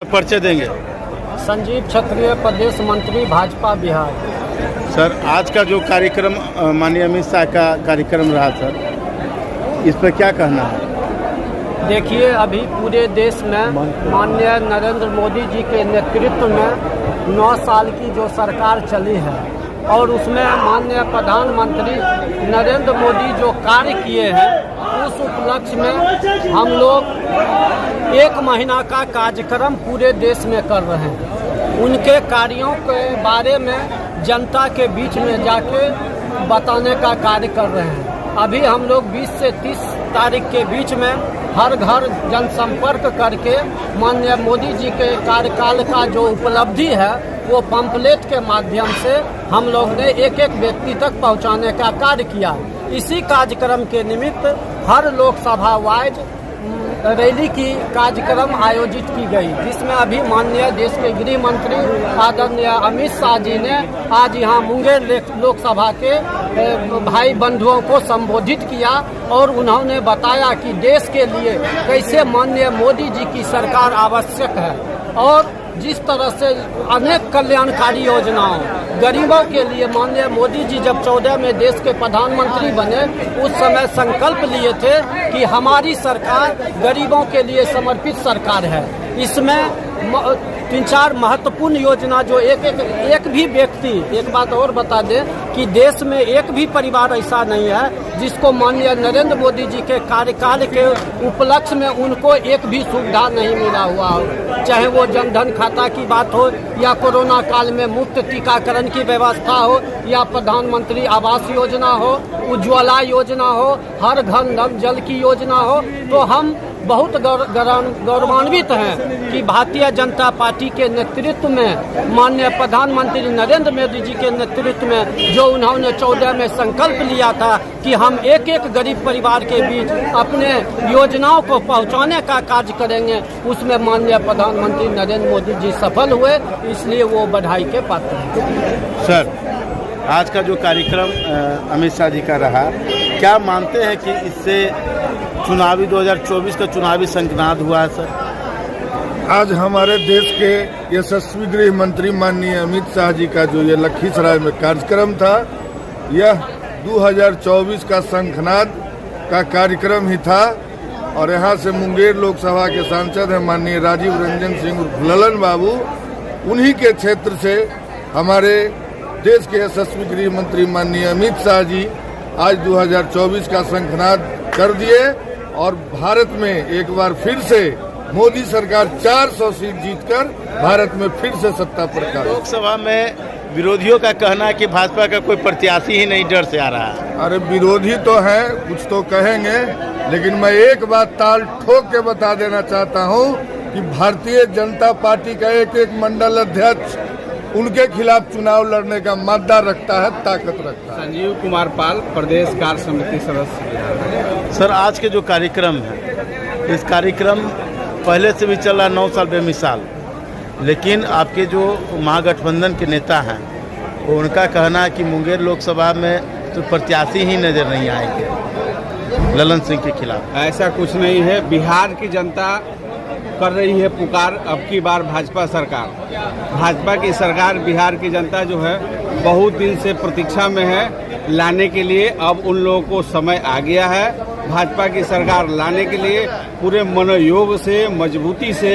परिचय देंगे। संजीव क्षत्रिय, प्रदेश मंत्री भाजपा बिहार। सर, आज का जो कार्यक्रम माननीय अमित शाह का कार्यक्रम रहा सर, इस पर क्या कहना है? देखिए, अभी पूरे देश में माननीय नरेंद्र मोदी जी के नेतृत्व में 9 साल की जो सरकार चली है और उसमें माननीय प्रधानमंत्री नरेंद्र मोदी जो कार्य किए हैं, उस उपलक्ष्य में हम लोग 1 महीना का कार्यक्रम पूरे देश में कर रहे हैं। उनके कार्यों के बारे में जनता के बीच में जाके बताने का कार्य कर रहे हैं। अभी हम लोग 20 से 30 तारीख के बीच में हर घर जनसंपर्क करके माननीय मोदी जी के कार्यकाल का जो उपलब्धि है वो पंपलेट के माध्यम से हम लोग ने एक एक व्यक्ति तक पहुंचाने का कार्य किया। इसी कार्यक्रम के निमित्त हर लोकसभा वाइज रैली की कार्यक्रम आयोजित की गई, जिसमें अभी माननीय देश के गृह मंत्री आदरणीय अमित शाह जी ने आज यहाँ मुंगेर लोकसभा के भाई बंधुओं को संबोधित किया और उन्होंने बताया कि देश के लिए कैसे माननीय मोदी जी की सरकार आवश्यक है और जिस तरह से अनेक कल्याणकारी योजनाओं गरीबों के लिए माननीय मोदी जी जब 14 में देश के प्रधानमंत्री बने उस समय संकल्प लिए थे कि हमारी सरकार गरीबों के लिए समर्पित सरकार है। इसमें 3-4 महत्वपूर्ण योजना जो एक भी व्यक्ति, एक बात और बता दें कि देश में एक भी परिवार ऐसा नहीं है जिसको माननीय नरेंद्र मोदी जी के कार्यकाल के उपलक्ष्य में उनको एक भी सुविधा नहीं मिला हुआ हो, चाहे वो जनधन खाता की बात हो या कोरोना काल में मुफ्त टीकाकरण की व्यवस्था हो या प्रधानमंत्री आवास योजना हो, उज्ज्वला योजना हो, हर घर नल जल की योजना हो। तो हम बहुत गौरवान्वित हैं कि भारतीय जनता पार्टी के नेतृत्व में माननीय प्रधानमंत्री नरेंद्र मोदी जी के नेतृत्व में जो उन्होंने 14 में संकल्प लिया था कि हम एक एक गरीब परिवार के बीच अपने योजनाओं को पहुंचाने का कार्य करेंगे, उसमें माननीय प्रधानमंत्री नरेंद्र मोदी जी सफल हुए, इसलिए वो बधाई के पात्र हैं। सर, आज का जो कार्यक्रम अमित शाह जी का रहा, क्या मानते हैं कि इससे चुनावी 2024 का चुनावी संकनाद हुआ है? सर, आज हमारे देश के यशस्वी गृह मंत्री माननीय अमित शाह जी का जो ये लखीसराय में कार्यक्रम था, यह 2024 का शंखनाद का कार्यक्रम ही था। और यहाँ से मुंगेर लोकसभा के सांसद हैं माननीय राजीव रंजन सिंह ललन बाबू, उन्हीं के क्षेत्र से हमारे देश के यशस्वी गृह मंत्री माननीय अमित शाह जी आज 2024 का शंखनाद कर दिए और भारत में एक बार फिर से मोदी सरकार 400 सीट जीतकर भारत में फिर से सत्ता पर कायम। लोकसभा में विरोधियों का कहना है कि भाजपा का कोई प्रत्याशी ही नहीं डर से आ रहा है। अरे विरोधी तो है, कुछ तो कहेंगे, लेकिन मैं एक बात ताल ठोक के बता देना चाहता हूँ कि भारतीय जनता पार्टी का एक एक मंडल अध्यक्ष उनके खिलाफ चुनाव लड़ने का मादा रखता है, ताकत रखता है। संजीव कुमार पाल, प्रदेश कार्य समिति सदस्य। सर, आज के जो कार्यक्रम है, इस कार्यक्रम पहले से भी चल रहा 9 साल बेमिसाल, लेकिन आपके जो महागठबंधन के नेता हैं वो उनका कहना है कि मुंगेर लोकसभा में तो प्रत्याशी ही नजर नहीं आएंगे ललन सिंह के खिलाफ। ऐसा कुछ नहीं है, बिहार की जनता कर रही है पुकार, अब की बार भाजपा सरकार। भाजपा की सरकार बिहार की जनता जो है बहुत दिन से प्रतीक्षा में है लाने के लिए। अब उन लोगों को समय आ गया है भाजपा की सरकार लाने के लिए। पूरे मनोयोग से, मजबूती से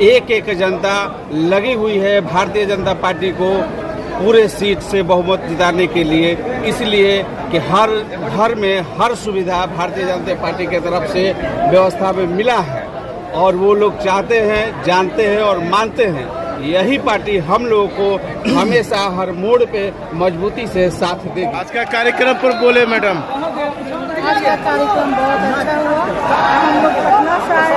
एक एक जनता लगी हुई है भारतीय जनता पार्टी को पूरे सीट से बहुमत जिताने के लिए, इसलिए कि हर घर में हर सुविधा भारतीय जनता पार्टी की तरफ से व्यवस्था में मिला है और वो लोग चाहते हैं, जानते हैं और मानते हैं यही पार्टी हम लोगों को हमेशा हर मोड़ पे मजबूती से साथ देगी। आज का कार्यक्रम पर बोले मैडम। आज का कार्यक्रम बहुत अच्छा हुआ। हम लोग पटना से आए,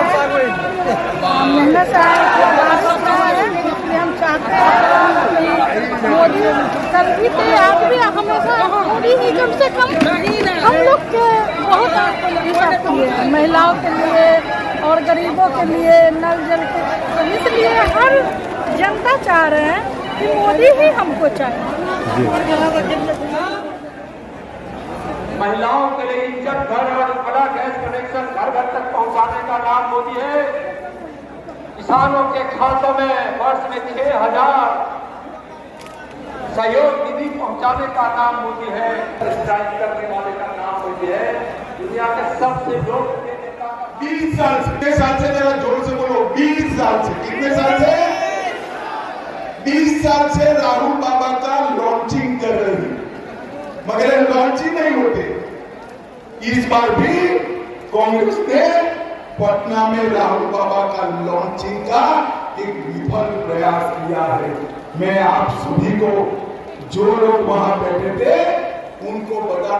मेहनत से आए, इसलिए हम चाहते हैं मोदी कल भी थे, आज भी हमेशा मोदी ही कम से कम हम लोग के बहुत महिलाओं के लिए और गरीबों के लिए नल जल के, इसलिए हर जनता चाह रहे हैं कि मोदी ही हमको चाहिए। महिलाओं के लिए इज्जत घर और बड़ा गैस कनेक्शन घर घर तक पहुंचाने का नाम मोदी है। किसानों के खातों में वर्ष में 6,000 सहयोग निधि पहुंचाने का नाम मोदी है। स्ट्राइक करने वाले का नाम मोदी है। दुनिया के सबसे लोकप्रिय नेता 20 साल से, कितने साल से, जरा जोर से बोलो, 20 साल से, कितने साल से? 20 साल से राहुल बाबा का लॉन्चिंग कर रहे हैं, मगर लॉन्चिंग नहीं होते। इस बार भी कांग्रेस ने पटना में राहुल बाबा का लॉन्चिंग का एक विफल प्रयास किया है। मैं आप सभी को, जो लोग वहां बैठे थे, उनको बता